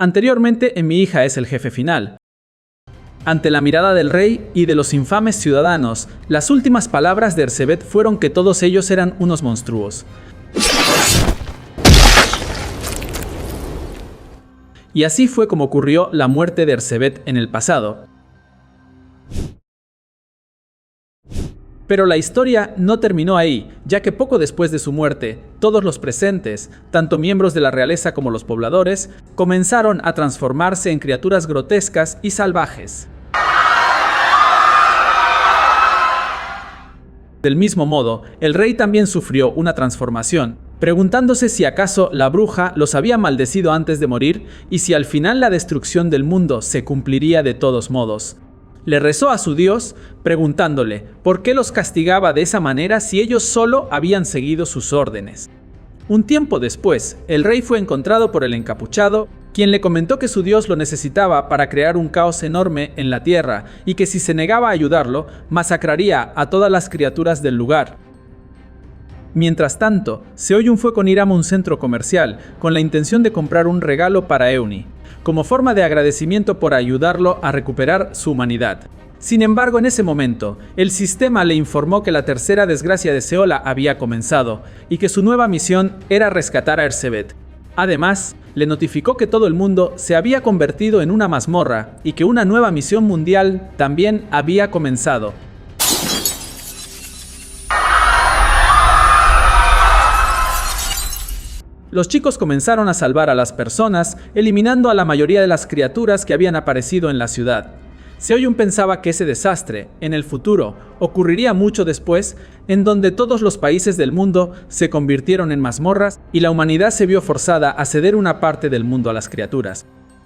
Anteriormente, en mi hija es el jefe final. Ante la mirada del rey y de los infames ciudadanos, las últimas palabras de Erzsébet fueron que todos ellos eran unos monstruos. Y así fue como ocurrió la muerte de Erzsébet en el pasado. Pero la historia no terminó ahí, ya que poco después de su muerte, todos los presentes, tanto miembros de la realeza como los pobladores, comenzaron a transformarse en criaturas grotescas y salvajes. Del mismo modo, el rey también sufrió una transformación, preguntándose si acaso la bruja los había maldecido antes de morir y si al final la destrucción del mundo se cumpliría de todos modos. Le rezó a su Dios, preguntándole por qué los castigaba de esa manera si ellos solo habían seguido sus órdenes. Un tiempo después, el rey fue encontrado por el encapuchado, quien le comentó que su Dios lo necesitaba para crear un caos enorme en la tierra y que si se negaba a ayudarlo, masacraría a todas las criaturas del lugar. Mientras tanto, Seoyun fue con Hiram a un centro comercial con la intención de comprar un regalo para Eunni, como forma de agradecimiento por ayudarlo a recuperar su humanidad. Sin embargo, en ese momento, el sistema le informó que la tercera desgracia de Seola había comenzado y que su nueva misión era rescatar a Erzsébet. Además, le notificó que todo el mundo se había convertido en una mazmorra y que una nueva misión mundial también había comenzado. Los chicos comenzaron a salvar a las personas, eliminando a la mayoría de las criaturas que habían aparecido en la ciudad. Seoyun pensaba que ese desastre, en el futuro, ocurriría mucho después, en donde todos los países del mundo se convirtieron en mazmorras y la humanidad se vio forzada a ceder una parte del mundo a las criaturas.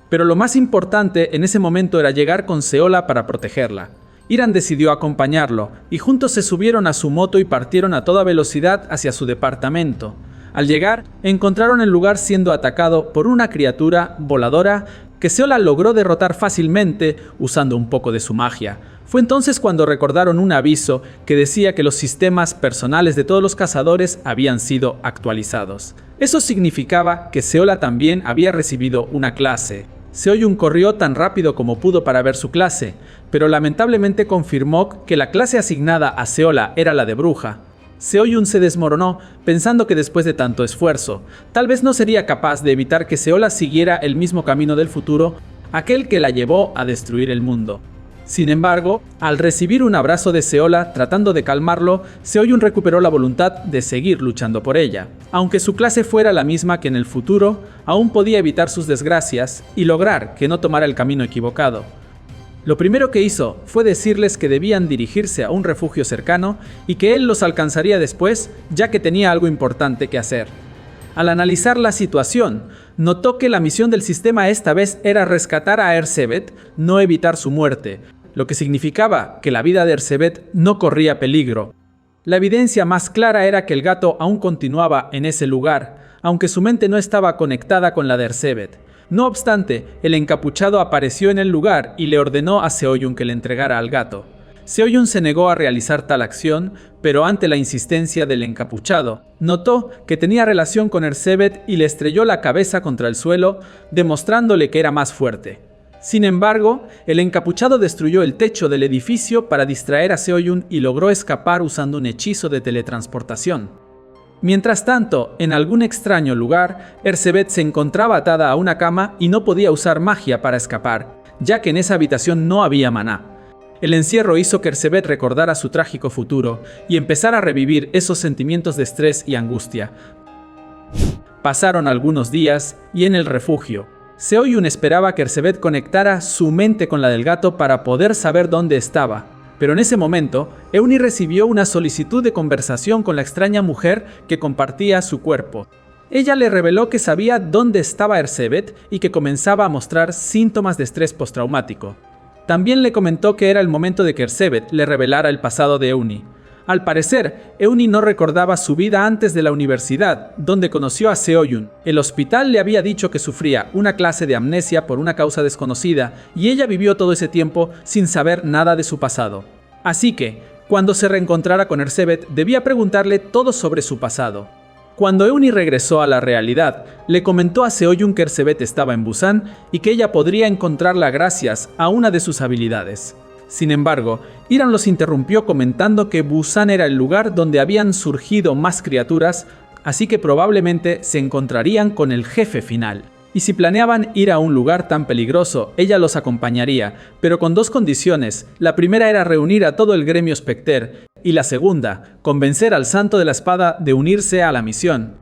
Pero lo más importante en ese momento era llegar con Seola para protegerla. Hiram decidió acompañarlo, y juntos se subieron a su moto y partieron a toda velocidad hacia su departamento. Al llegar, encontraron el lugar siendo atacado por una criatura voladora que Seola logró derrotar fácilmente usando un poco de su magia. Fue entonces cuando recordaron un aviso que decía que los sistemas personales de todos los cazadores habían sido actualizados. Eso significaba que Seola también había recibido una clase. Seoyun corrió tan rápido como pudo para ver su clase, pero lamentablemente confirmó que la clase asignada a Seola era la de bruja. Seoyun se desmoronó, pensando que después de tanto esfuerzo, tal vez no sería capaz de evitar que Seola siguiera el mismo camino del futuro, aquel que la llevó a destruir el mundo. Sin embargo, al recibir un abrazo de Seola tratando de calmarlo, Seoyun recuperó la voluntad de seguir luchando por ella. Aunque su clase fuera la misma que en el futuro, aún podía evitar sus desgracias y lograr que no tomara el camino equivocado. Lo primero que hizo fue decirles que debían dirigirse a un refugio cercano y que él los alcanzaría después, ya que tenía algo importante que hacer. Al analizar la situación, notó que la misión del sistema esta vez era rescatar a Erzsébet, no evitar su muerte, lo que significaba que la vida de Erzsébet no corría peligro. La evidencia más clara era que el gato aún continuaba en ese lugar, aunque su mente no estaba conectada con la de Erzsébet. No obstante, el encapuchado apareció en el lugar y le ordenó a Seoyun que le entregara al gato. Seoyun se negó a realizar tal acción, pero ante la insistencia del encapuchado, notó que tenía relación con Erzsébet y le estrelló la cabeza contra el suelo, demostrándole que era más fuerte. Sin embargo, el encapuchado destruyó el techo del edificio para distraer a Seoyun y logró escapar usando un hechizo de teletransportación. Mientras tanto, en algún extraño lugar, Erzsébet se encontraba atada a una cama y no podía usar magia para escapar, ya que en esa habitación no había maná. El encierro hizo que Erzsébet recordara su trágico futuro y empezara a revivir esos sentimientos de estrés y angustia. Pasaron algunos días y en el refugio, Seoyun esperaba que Erzsébet conectara su mente con la del gato para poder saber dónde estaba. Pero en ese momento, Eunni recibió una solicitud de conversación con la extraña mujer que compartía su cuerpo. Ella le reveló que sabía dónde estaba Erzsébet y que comenzaba a mostrar síntomas de estrés postraumático. También le comentó que era el momento de que Erzsébet le revelara el pasado de Eunni. Al parecer, Eunni no recordaba su vida antes de la universidad, donde conoció a Seoyun. El hospital le había dicho que sufría una clase de amnesia por una causa desconocida y ella vivió todo ese tiempo sin saber nada de su pasado. Así que, cuando se reencontrara con Erzsébet, debía preguntarle todo sobre su pasado. Cuando Euni regresó a la realidad, le comentó a Seoyun que Ersebet estaba en Busan y que ella podría encontrarla gracias a una de sus habilidades. Sin embargo, Hiram los interrumpió comentando que Busan era el lugar donde habían surgido más criaturas, así que probablemente se encontrarían con el jefe final. Y si planeaban ir a un lugar tan peligroso, ella los acompañaría, pero con dos condiciones. La primera era reunir a todo el gremio Specter, y la segunda, convencer al Santo de la Espada de unirse a la misión.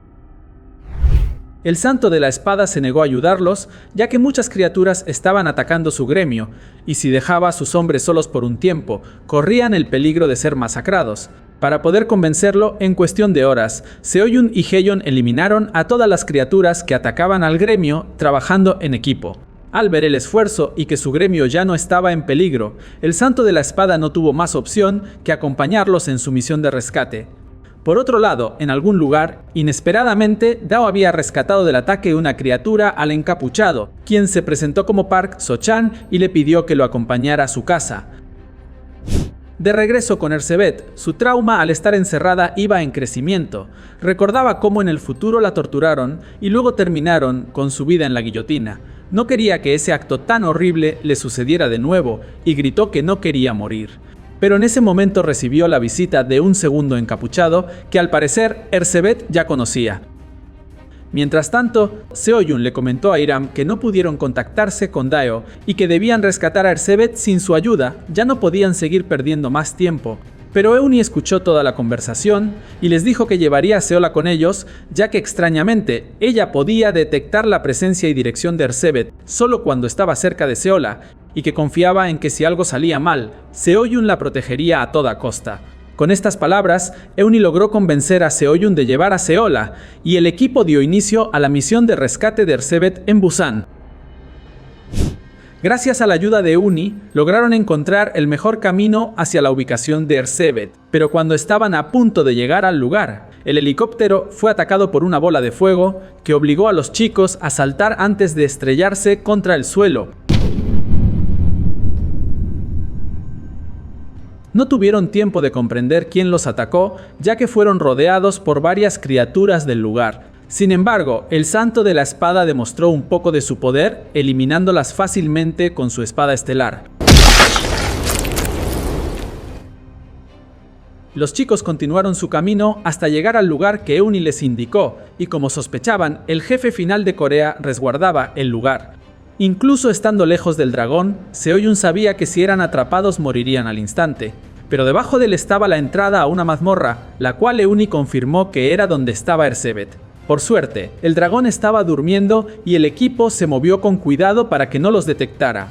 El Santo de la Espada se negó a ayudarlos, ya que muchas criaturas estaban atacando su gremio, y si dejaba a sus hombres solos por un tiempo, corrían el peligro de ser masacrados. Para poder convencerlo, en cuestión de horas, Seoyun y Haeyeon eliminaron a todas las criaturas que atacaban al gremio trabajando en equipo. Al ver el esfuerzo y que su gremio ya no estaba en peligro, el Santo de la Espada no tuvo más opción que acompañarlos en su misión de rescate. Por otro lado, en algún lugar, inesperadamente, Dao había rescatado del ataque una criatura al encapuchado, quien se presentó como Park So-chan y le pidió que lo acompañara a su casa. De regreso con Ersebet, su trauma al estar encerrada iba en crecimiento. Recordaba cómo en el futuro la torturaron y luego terminaron con su vida en la guillotina. No quería que ese acto tan horrible le sucediera de nuevo y gritó que no quería morir. Pero en ese momento recibió la visita de un segundo encapuchado que al parecer Ersebet ya conocía. Mientras tanto, Seoyun le comentó a Hiram que no pudieron contactarse con Dao y que debían rescatar a Ersebet sin su ayuda, ya no podían seguir perdiendo más tiempo. Pero Euni escuchó toda la conversación y les dijo que llevaría a Seola con ellos, ya que extrañamente ella podía detectar la presencia y dirección de Ersebet solo cuando estaba cerca de Seola y que confiaba en que si algo salía mal, Seoyun la protegería a toda costa. Con estas palabras, Euni logró convencer a Seoyun de llevar a Seola, y el equipo dio inicio a la misión de rescate de Ersebet en Busan. Gracias a la ayuda de Euni, lograron encontrar el mejor camino hacia la ubicación de Ersebet, pero cuando estaban a punto de llegar al lugar, el helicóptero fue atacado por una bola de fuego que obligó a los chicos a saltar antes de estrellarse contra el suelo. No tuvieron tiempo de comprender quién los atacó, ya que fueron rodeados por varias criaturas del lugar. Sin embargo, el Santo de la Espada demostró un poco de su poder, eliminándolas fácilmente con su espada estelar. Los chicos continuaron su camino hasta llegar al lugar que Euni les indicó, y como sospechaban, el jefe final de Corea resguardaba el lugar. Incluso estando lejos del dragón, Seoyun sabía que si eran atrapados morirían al instante. Pero debajo de él estaba la entrada a una mazmorra, la cual Euni confirmó que era donde estaba Ersebet. Por suerte, el dragón estaba durmiendo y el equipo se movió con cuidado para que no los detectara.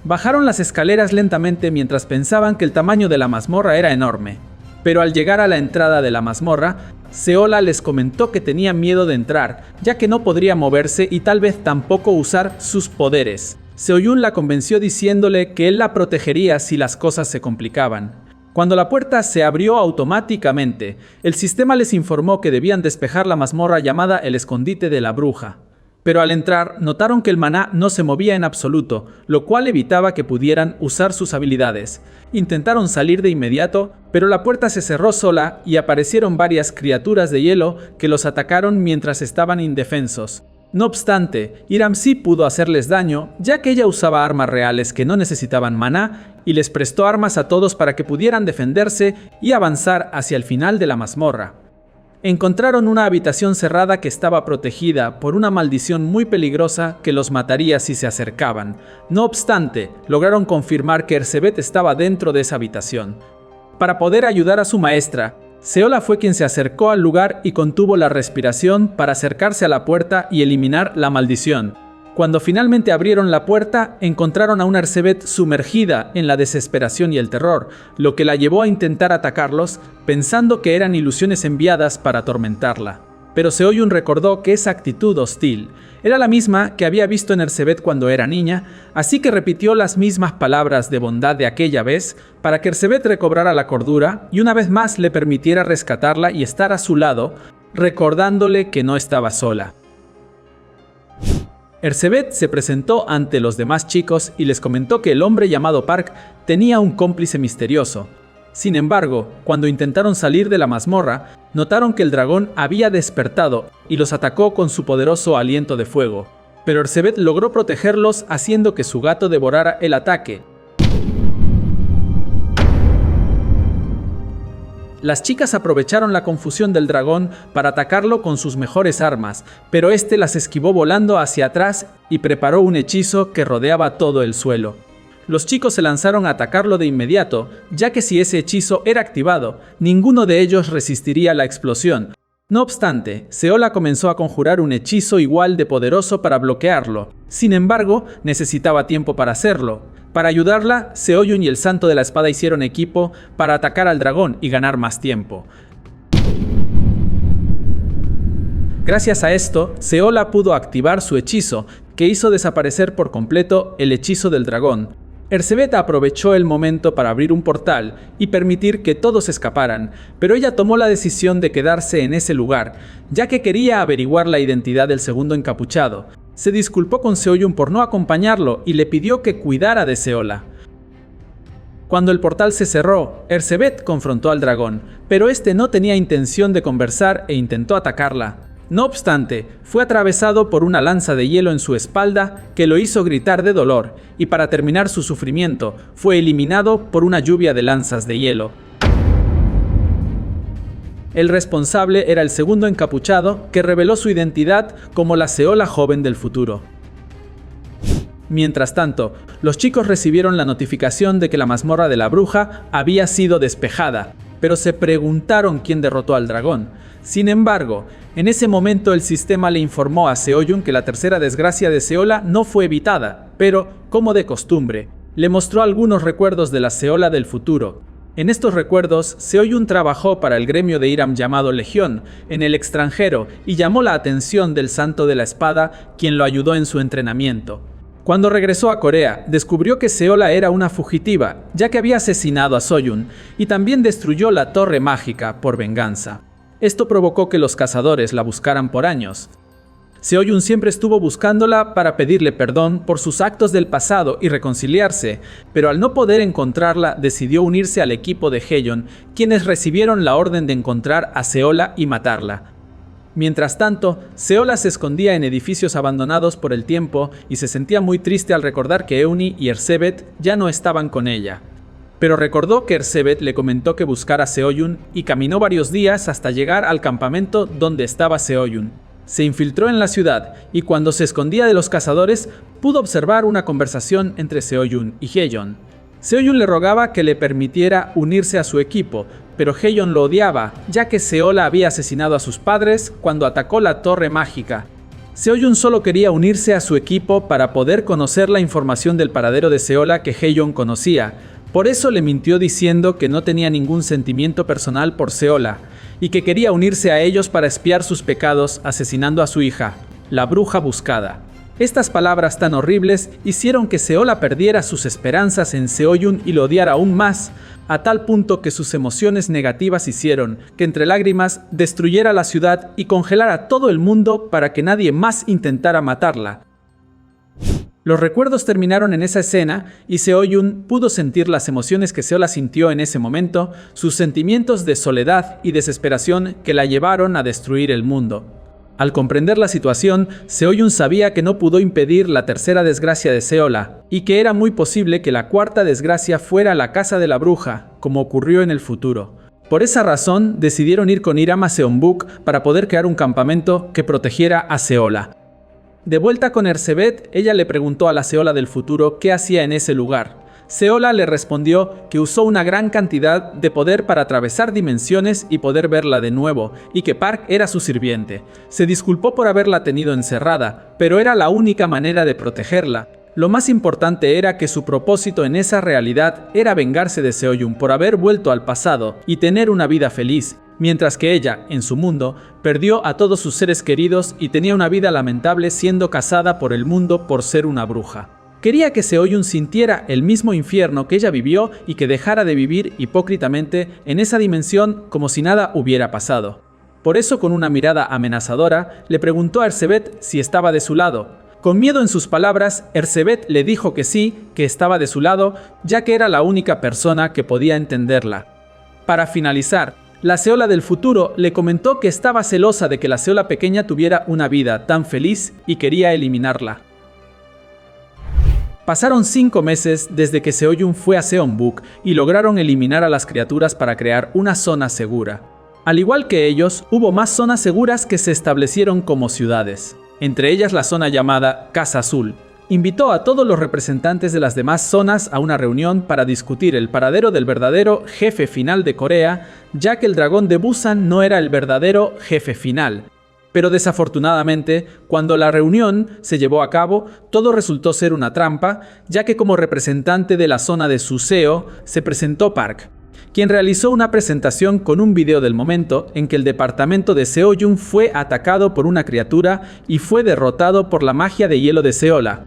Bajaron las escaleras lentamente mientras pensaban que el tamaño de la mazmorra era enorme. Pero al llegar a la entrada de la mazmorra, Seola les comentó que tenía miedo de entrar, ya que no podría moverse y tal vez tampoco usar sus poderes. Seoyun la convenció diciéndole que él la protegería si las cosas se complicaban. Cuando la puerta se abrió automáticamente, el sistema les informó que debían despejar la mazmorra llamada el escondite de la bruja. Pero al entrar, notaron que el maná no se movía en absoluto, lo cual evitaba que pudieran usar sus habilidades. Intentaron salir de inmediato, pero la puerta se cerró sola y aparecieron varias criaturas de hielo que los atacaron mientras estaban indefensos. No obstante, Hiram sí pudo hacerles daño, ya que ella usaba armas reales que no necesitaban maná y les prestó armas a todos para que pudieran defenderse y avanzar hacia el final de la mazmorra. Encontraron una habitación cerrada que estaba protegida por una maldición muy peligrosa que los mataría si se acercaban. No obstante, lograron confirmar que Ersebet estaba dentro de esa habitación. Para poder ayudar a su maestra, Seola fue quien se acercó al lugar y contuvo la respiración para acercarse a la puerta y eliminar la maldición. Cuando finalmente abrieron la puerta, encontraron a una Ersebet sumergida en la desesperación y el terror, lo que la llevó a intentar atacarlos, pensando que eran ilusiones enviadas para atormentarla. Pero Seoyun recordó que esa actitud hostil era la misma que había visto en Ersebet cuando era niña, así que repitió las mismas palabras de bondad de aquella vez para que Ersebet recobrara la cordura y una vez más le permitiera rescatarla y estar a su lado, recordándole que no estaba sola. Ersebet se presentó ante los demás chicos y les comentó que el hombre llamado Park tenía un cómplice misterioso. Sin embargo, cuando intentaron salir de la mazmorra, notaron que el dragón había despertado y los atacó con su poderoso aliento de fuego. Pero Erzsébet logró protegerlos haciendo que su gato devorara el ataque. Las chicas aprovecharon la confusión del dragón para atacarlo con sus mejores armas, pero este las esquivó volando hacia atrás y preparó un hechizo que rodeaba todo el suelo. Los chicos se lanzaron a atacarlo de inmediato, ya que si ese hechizo era activado, ninguno de ellos resistiría la explosión. No obstante, Seola comenzó a conjurar un hechizo igual de poderoso para bloquearlo. Sin embargo, necesitaba tiempo para hacerlo. Para ayudarla, Seoyun y el Santo de la Espada hicieron equipo para atacar al dragón y ganar más tiempo. Gracias a esto, Seola pudo activar su hechizo, que hizo desaparecer por completo el hechizo del dragón. Erzsébet aprovechó el momento para abrir un portal y permitir que todos escaparan, pero ella tomó la decisión de quedarse en ese lugar, ya que quería averiguar la identidad del segundo encapuchado. Se disculpó con Seoyun por no acompañarlo y le pidió que cuidara de Seola. Cuando el portal se cerró, Erzsébet confrontó al dragón, pero este no tenía intención de conversar e intentó atacarla. No obstante, fue atravesado por una lanza de hielo en su espalda que lo hizo gritar de dolor, y para terminar su sufrimiento, fue eliminado por una lluvia de lanzas de hielo. El responsable era el segundo encapuchado, que reveló su identidad como la Seola joven del futuro. Mientras tanto, los chicos recibieron la notificación de que la mazmorra de la bruja había sido despejada, pero se preguntaron quién derrotó al dragón. Sin embargo, en ese momento el sistema le informó a Seoyun que la tercera desgracia de Seola no fue evitada, pero, como de costumbre, le mostró algunos recuerdos de la Seola del futuro. En estos recuerdos, Seoyun trabajó para el gremio de Hiram llamado Legión, en el extranjero, y llamó la atención del Santo de la Espada, quien lo ayudó en su entrenamiento. Cuando regresó a Corea, descubrió que Seola era una fugitiva, ya que había asesinado a Soyun, y también destruyó la Torre Mágica por venganza. Esto provocó que los cazadores la buscaran por años. Seoyun siempre estuvo buscándola para pedirle perdón por sus actos del pasado y reconciliarse, pero al no poder encontrarla decidió unirse al equipo de Haeyeon, quienes recibieron la orden de encontrar a Seola y matarla. Mientras tanto, Seola se escondía en edificios abandonados por el tiempo y se sentía muy triste al recordar que Euni y Erzsébet ya no estaban con ella. Pero recordó que Erzsébet le comentó que buscara a Seoyun y caminó varios días hasta llegar al campamento donde estaba Seoyun. Se infiltró en la ciudad y cuando se escondía de los cazadores pudo observar una conversación entre Seoyun y Haeyeon. Seoyun le rogaba que le permitiera unirse a su equipo, pero Haeyeon lo odiaba, ya que Seola había asesinado a sus padres cuando atacó la Torre Mágica. Seoyun solo quería unirse a su equipo para poder conocer la información del paradero de Seola que Haeyeon conocía. Por eso le mintió diciendo que no tenía ningún sentimiento personal por Seola y que quería unirse a ellos para expiar sus pecados asesinando a su hija, la bruja buscada. Estas palabras tan horribles hicieron que Seola perdiera sus esperanzas en Seoyun y lo odiara aún más, a tal punto que sus emociones negativas hicieron que entre lágrimas destruyera la ciudad y congelara todo el mundo para que nadie más intentara matarla. Los recuerdos terminaron en esa escena y Seoyun pudo sentir las emociones que Seola sintió en ese momento, sus sentimientos de soledad y desesperación que la llevaron a destruir el mundo. Al comprender la situación, Seoyun sabía que no pudo impedir la tercera desgracia de Seola, y que era muy posible que la cuarta desgracia fuera la casa de la bruja, como ocurrió en el futuro. Por esa razón, decidieron ir con Hiram a Seonbuk para poder crear un campamento que protegiera a Seola. De vuelta con Erzsébet, ella le preguntó a la Seola del futuro qué hacía en ese lugar. Seola le respondió que usó una gran cantidad de poder para atravesar dimensiones y poder verla de nuevo, y que Park era su sirviente. Se disculpó por haberla tenido encerrada, pero era la única manera de protegerla. Lo más importante era que su propósito en esa realidad era vengarse de Seoyun por haber vuelto al pasado y tener una vida feliz, mientras que ella, en su mundo, perdió a todos sus seres queridos y tenía una vida lamentable siendo cazada por el mundo por ser una bruja. Quería que Seoyun sintiera el mismo infierno que ella vivió y que dejara de vivir hipócritamente en esa dimensión como si nada hubiera pasado. Por eso, con una mirada amenazadora, le preguntó a Erzsébet si estaba de su lado. Con miedo en sus palabras, Erzsébet le dijo que sí, que estaba de su lado, ya que era la única persona que podía entenderla. Para finalizar, la Seola del futuro le comentó que estaba celosa de que la Seola pequeña tuviera una vida tan feliz y quería eliminarla. Pasaron 5 meses desde que Seoyun fue a Seonbuk y lograron eliminar a las criaturas para crear una zona segura. Al igual que ellos, hubo más zonas seguras que se establecieron como ciudades, entre ellas la zona llamada Casa Azul. Invitó a todos los representantes de las demás zonas a una reunión para discutir el paradero del verdadero jefe final de Corea, ya que el dragón de Busan no era el verdadero jefe final. Pero desafortunadamente, cuando la reunión se llevó a cabo, todo resultó ser una trampa, ya que como representante de la zona de Suseo se presentó Park, quien realizó una presentación con un video del momento en que el departamento de Seoyun fue atacado por una criatura y fue derrotado por la magia de hielo de Seola.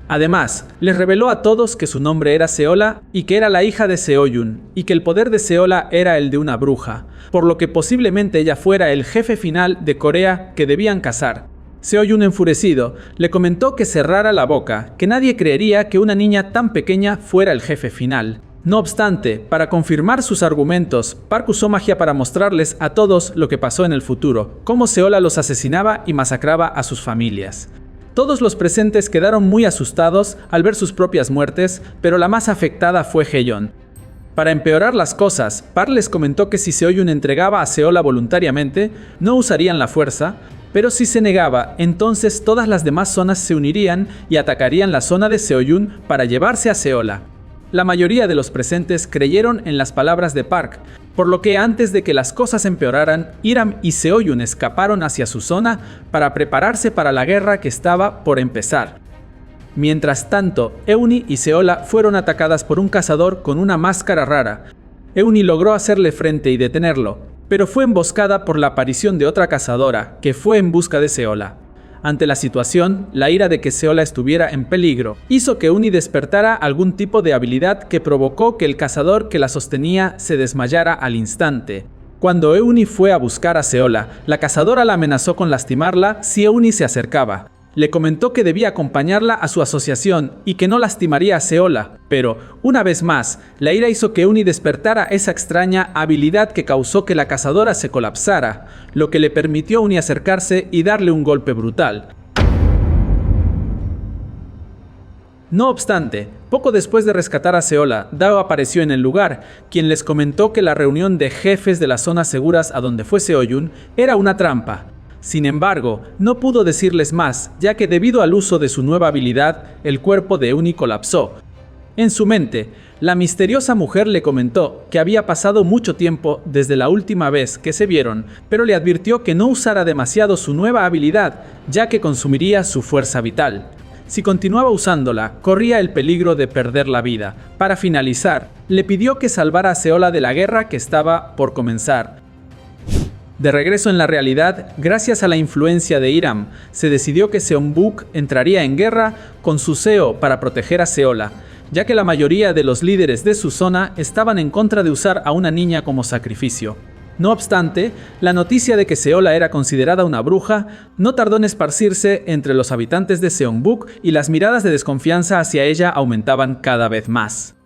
Además, les reveló a todos que su nombre era Seola y que era la hija de Seoyun, y que el poder de Seola era el de una bruja, por lo que posiblemente ella fuera el jefe final de Corea que debían cazar. Seoyun, enfurecido, le comentó que cerrara la boca, que nadie creería que una niña tan pequeña fuera el jefe final. No obstante, para confirmar sus argumentos, Park usó magia para mostrarles a todos lo que pasó en el futuro, cómo Seola los asesinaba y masacraba a sus familias. Todos los presentes quedaron muy asustados al ver sus propias muertes, pero la más afectada fue Haeyeon. Para empeorar las cosas, Park les comentó que si Seoyun entregaba a Seola voluntariamente, no usarían la fuerza, pero si se negaba, entonces todas las demás zonas se unirían y atacarían la zona de Seoyun para llevarse a Seola. La mayoría de los presentes creyeron en las palabras de Park, por lo que antes de que las cosas empeoraran, Hiram y Seoyun escaparon hacia su zona para prepararse para la guerra que estaba por empezar. Mientras tanto, Euni y Seola fueron atacadas por un cazador con una máscara rara. Euni logró hacerle frente y detenerlo, pero fue emboscada por la aparición de otra cazadora, que fue en busca de Seola. Ante la situación, la ira de que Seola estuviera en peligro hizo que Euni despertara algún tipo de habilidad que provocó que el cazador que la sostenía se desmayara al instante. Cuando Euni fue a buscar a Seola, la cazadora la amenazó con lastimarla si Euni se acercaba. Le comentó que debía acompañarla a su asociación y que no lastimaría a Seola, pero, una vez más, la ira hizo que Euni despertara esa extraña habilidad que causó que la cazadora se colapsara, lo que le permitió a Euni acercarse y darle un golpe brutal. No obstante, poco después de rescatar a Seola, Dao apareció en el lugar, quien les comentó que la reunión de jefes de las zonas seguras a donde fue Seoyun era una trampa. Sin embargo, no pudo decirles más, ya que debido al uso de su nueva habilidad, el cuerpo de Euni colapsó. En su mente, la misteriosa mujer le comentó que había pasado mucho tiempo desde la última vez que se vieron, pero le advirtió que no usara demasiado su nueva habilidad, ya que consumiría su fuerza vital. Si continuaba usándola, corría el peligro de perder la vida. Para finalizar, le pidió que salvara a Seola de la guerra que estaba por comenzar. De regreso en la realidad, gracias a la influencia de Hiram, se decidió que Seonbuk entraría en guerra con Suseo para proteger a Seola, ya que la mayoría de los líderes de su zona estaban en contra de usar a una niña como sacrificio. No obstante, la noticia de que Seola era considerada una bruja no tardó en esparcirse entre los habitantes de Seonbuk y las miradas de desconfianza hacia ella aumentaban cada vez más.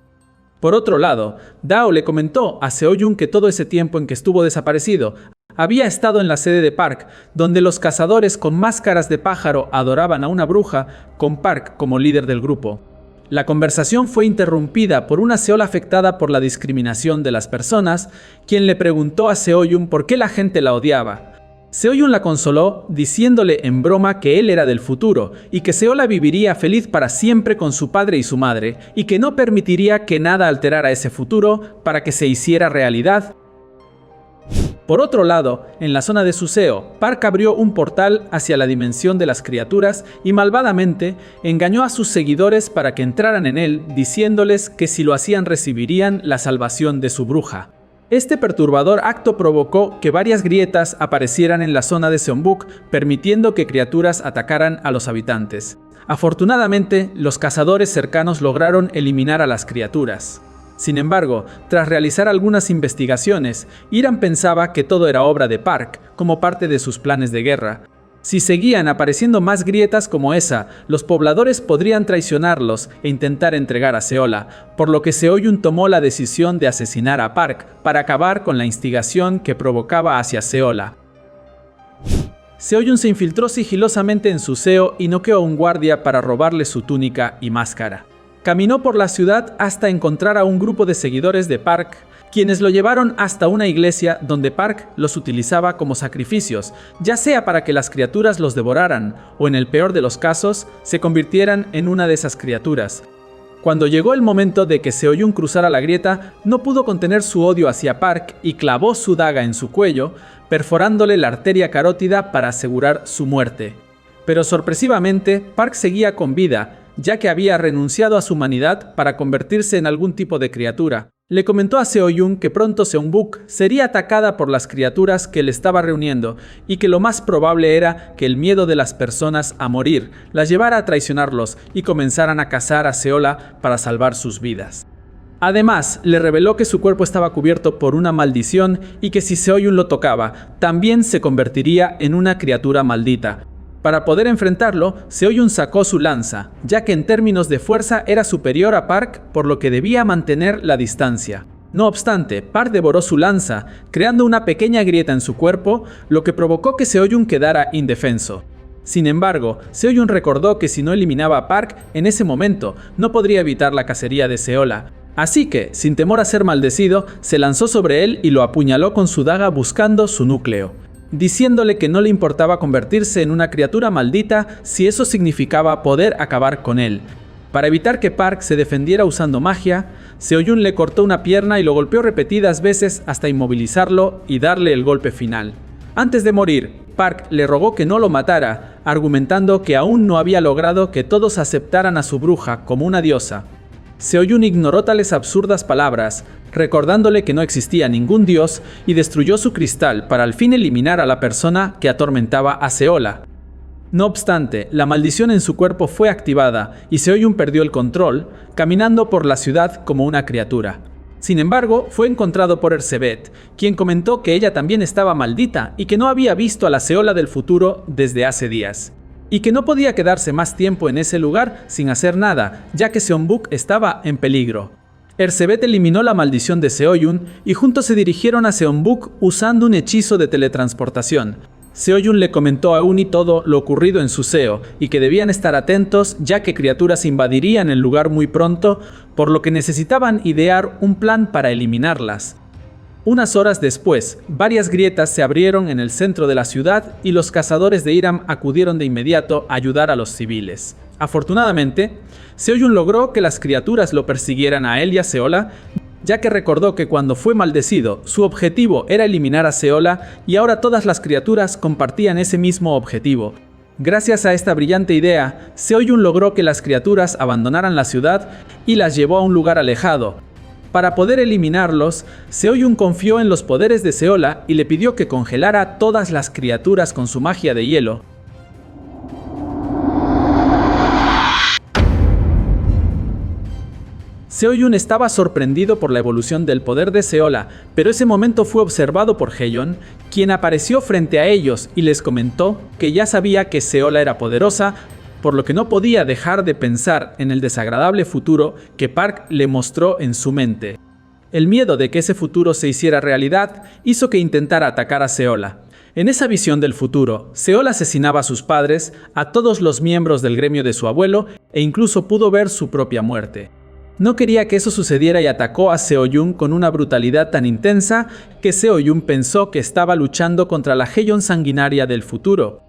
Por otro lado, Dao le comentó a Seoyun que todo ese tiempo en que estuvo desaparecido, había estado en la sede de Park, donde los cazadores con máscaras de pájaro adoraban a una bruja, con Park como líder del grupo. La conversación fue interrumpida por una Seola afectada por la discriminación de las personas, quien le preguntó a Seoyun por qué la gente la odiaba. Seoyun la consoló, diciéndole en broma que él era del futuro, y que Seola viviría feliz para siempre con su padre y su madre, y que no permitiría que nada alterara ese futuro para que se hiciera realidad. Por otro lado, en la zona de Suseo, Park abrió un portal hacia la dimensión de las criaturas y malvadamente engañó a sus seguidores para que entraran en él, diciéndoles que si lo hacían recibirían la salvación de su bruja. Este perturbador acto provocó que varias grietas aparecieran en la zona de Seonbuk, permitiendo que criaturas atacaran a los habitantes. Afortunadamente, los cazadores cercanos lograron eliminar a las criaturas. Sin embargo, tras realizar algunas investigaciones, Hiram pensaba que todo era obra de Park, como parte de sus planes de guerra. Si seguían apareciendo más grietas como esa, los pobladores podrían traicionarlos e intentar entregar a Seola, por lo que Seo-yun tomó la decisión de asesinar a Park para acabar con la instigación que provocaba hacia Seola. Seo-yun se infiltró sigilosamente en su seo y noqueó a un guardia para robarle su túnica y máscara. Caminó por la ciudad hasta encontrar a un grupo de seguidores de Park, quienes lo llevaron hasta una iglesia donde Park los utilizaba como sacrificios, ya sea para que las criaturas los devoraran o, en el peor de los casos, se convirtieran en una de esas criaturas. Cuando llegó el momento de que Seo-yun cruzara la grieta, no pudo contener su odio hacia Park y clavó su daga en su cuello, perforándole la arteria carótida para asegurar su muerte. Pero sorpresivamente, Park seguía con vida, ya que había renunciado a su humanidad para convertirse en algún tipo de criatura. Le comentó a Seo-yun que pronto Seongbuk sería atacada por las criaturas que le estaba reuniendo y que lo más probable era que el miedo de las personas a morir las llevara a traicionarlos y comenzaran a cazar a Seola para salvar sus vidas. Además, le reveló que su cuerpo estaba cubierto por una maldición y que si Seo-yun lo tocaba, también se convertiría en una criatura maldita. Para poder enfrentarlo, Seo-yun sacó su lanza, ya que en términos de fuerza era superior a Park, por lo que debía mantener la distancia. No obstante, Park devoró su lanza, creando una pequeña grieta en su cuerpo, lo que provocó que Seo-yun quedara indefenso. Sin embargo, Seo-yun recordó que si no eliminaba a Park, en ese momento no podría evitar la cacería de Seola. Así que, sin temor a ser maldecido, se lanzó sobre él y lo apuñaló con su daga buscando su núcleo, diciéndole que no le importaba convertirse en una criatura maldita si eso significaba poder acabar con él. Para evitar que Park se defendiera usando magia, Seo-yun le cortó una pierna y lo golpeó repetidas veces hasta inmovilizarlo y darle el golpe final. Antes de morir, Park le rogó que no lo matara, argumentando que aún no había logrado que todos aceptaran a su bruja como una diosa. Seo-yun ignoró tales absurdas palabras, recordándole que no existía ningún dios, y destruyó su cristal para al fin eliminar a la persona que atormentaba a Seola. No obstante, la maldición en su cuerpo fue activada y Seo-yun perdió el control, caminando por la ciudad como una criatura. Sin embargo, fue encontrado por Erzsébet, quien comentó que ella también estaba maldita y que no había visto a la Seola del futuro desde hace días, y que no podía quedarse más tiempo en ese lugar sin hacer nada, ya que Seongbuk estaba en peligro. Erzsébet eliminó la maldición de Seo-yun y juntos se dirigieron a Seongbuk usando un hechizo de teletransportación. Seo-yun le comentó a Uni todo lo ocurrido en su seo y que debían estar atentos ya que criaturas invadirían el lugar muy pronto, por lo que necesitaban idear un plan para eliminarlas. Unas horas después, varias grietas se abrieron en el centro de la ciudad y los cazadores de Hiram acudieron de inmediato a ayudar a los civiles. Afortunadamente, Seo-yun logró que las criaturas lo persiguieran a él y a Seola, ya que recordó que cuando fue maldecido, su objetivo era eliminar a Seola y ahora todas las criaturas compartían ese mismo objetivo. Gracias a esta brillante idea, Seo-yun logró que las criaturas abandonaran la ciudad y las llevó a un lugar alejado. Para poder eliminarlos, Seo-yun confió en los poderes de Seola y le pidió que congelara a todas las criaturas con su magia de hielo. Seo-yun estaba sorprendido por la evolución del poder de Seola, pero ese momento fue observado por Haeyeon, quien apareció frente a ellos y les comentó que ya sabía que Seola era poderosa, por lo que no podía dejar de pensar en el desagradable futuro que Park le mostró en su mente. El miedo de que ese futuro se hiciera realidad hizo que intentara atacar a Seola. En esa visión del futuro, Seola asesinaba a sus padres, a todos los miembros del gremio de su abuelo e incluso pudo ver su propia muerte. No quería que eso sucediera y atacó a Seo-yun con una brutalidad tan intensa que Seo-yun pensó que estaba luchando contra la Haeyeon sanguinaria del futuro.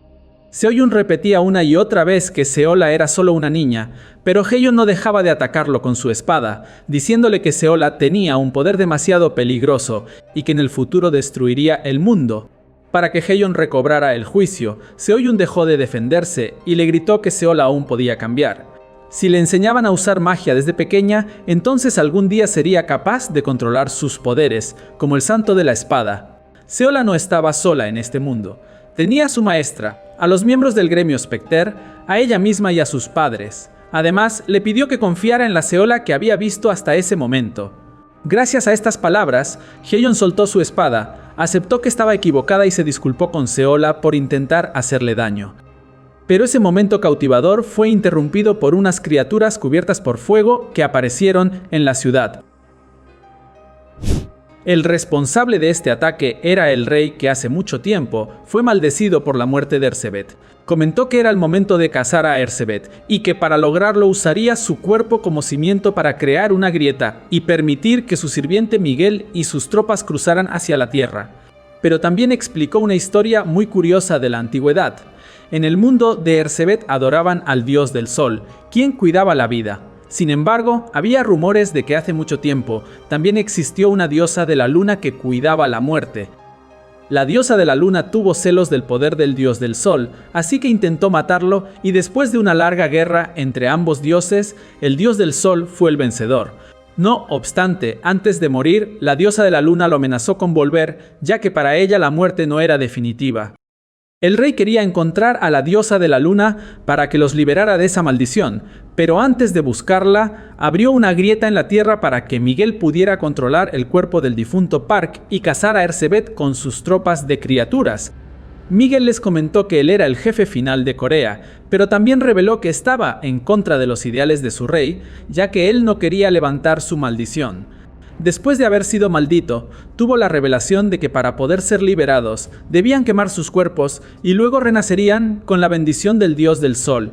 Seo-yun repetía una y otra vez que Seola era solo una niña, pero Haeyeon no dejaba de atacarlo con su espada, diciéndole que Seola tenía un poder demasiado peligroso y que en el futuro destruiría el mundo. Para que Haeyeon recobrara el juicio, Seo-yun dejó de defenderse y le gritó que Seola aún podía cambiar. Si le enseñaban a usar magia desde pequeña, entonces algún día sería capaz de controlar sus poderes, como el santo de la espada. Seola no estaba sola en este mundo. Tenía a su maestra, a los miembros del gremio Specter, a ella misma y a sus padres. Además, le pidió que confiara en la Seola que había visto hasta ese momento. Gracias a estas palabras, Haeyeon soltó su espada, Aceptó que estaba equivocada y se disculpó con Seola por intentar hacerle daño. Pero ese momento cautivador fue interrumpido por unas criaturas cubiertas por fuego que aparecieron en la ciudad. El responsable de este ataque era el rey que hace mucho tiempo fue maldecido por la muerte de Ersebet. Comentó que era el momento de cazar a Ersebet y que para lograrlo usaría su cuerpo como cimiento para crear una grieta y permitir que su sirviente Miguel y sus tropas cruzaran hacia la tierra. Pero también explicó una historia muy curiosa de la antigüedad. En el mundo de Ersebet adoraban al dios del sol, quien cuidaba la vida. Sin embargo, había rumores de que hace mucho tiempo también existió una diosa de la luna que cuidaba la muerte. La diosa de la luna tuvo celos del poder del dios del sol, así que intentó matarlo y después de una larga guerra entre ambos dioses, el dios del sol fue el vencedor. No obstante, antes de morir, la diosa de la luna lo amenazó con volver, ya que para ella la muerte no era definitiva. El rey quería encontrar a la diosa de la luna para que los liberara de esa maldición, pero antes de buscarla, abrió una grieta en la tierra para que Miguel pudiera controlar el cuerpo del difunto Park y cazar a Ersebet con sus tropas de criaturas. Miguel les comentó que él era el jefe final de Corea, pero también reveló que estaba en contra de los ideales de su rey, ya que él no quería levantar su maldición. Después de haber sido maldito, tuvo la revelación de que para poder ser liberados, debían quemar sus cuerpos y luego renacerían con la bendición del dios del sol.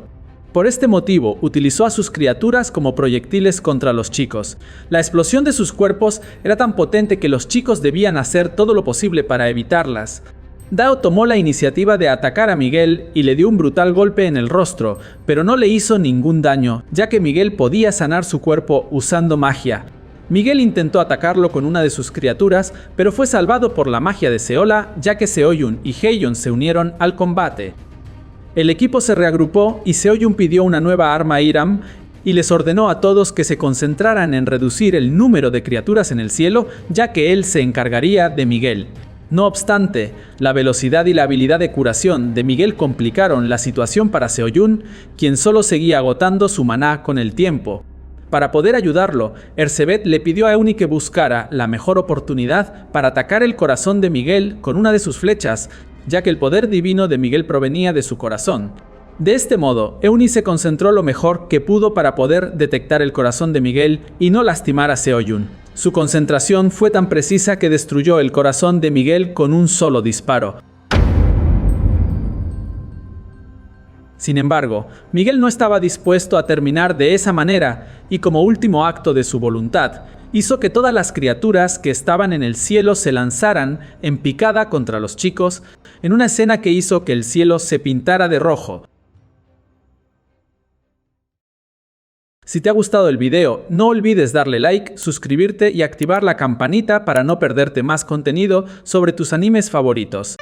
Por este motivo, utilizó a sus criaturas como proyectiles contra los chicos. La explosión de sus cuerpos era tan potente que los chicos debían hacer todo lo posible para evitarlas. Dao tomó la iniciativa de atacar a Miguel y le dio un brutal golpe en el rostro, pero no le hizo ningún daño, ya que Miguel podía sanar su cuerpo usando magia. Miguel intentó atacarlo con una de sus criaturas, pero fue salvado por la magia de Seola, ya que Seoyun y Haeyeon se unieron al combate. El equipo se reagrupó y Seoyun pidió una nueva arma a Hiram y les ordenó a todos que se concentraran en reducir el número de criaturas en el cielo, ya que él se encargaría de Miguel. No obstante, la velocidad y la habilidad de curación de Miguel complicaron la situación para Seoyun, quien solo seguía agotando su maná con el tiempo. Para poder ayudarlo, Ersebet le pidió a Euni que buscara la mejor oportunidad para atacar el corazón de Miguel con una de sus flechas, ya que el poder divino de Miguel provenía de su corazón. De este modo, Euni se concentró lo mejor que pudo para poder detectar el corazón de Miguel y no lastimar a Seoyun. Su concentración fue tan precisa que destruyó el corazón de Miguel con un solo disparo. Sin embargo, Miguel no estaba dispuesto a terminar de esa manera y como último acto de su voluntad, hizo que todas las criaturas que estaban en el cielo se lanzaran en picada contra los chicos, en una escena que hizo que el cielo se pintara de rojo. Si te ha gustado el video, no olvides darle like, suscribirte y activar la campanita para no perderte más contenido sobre tus animes favoritos.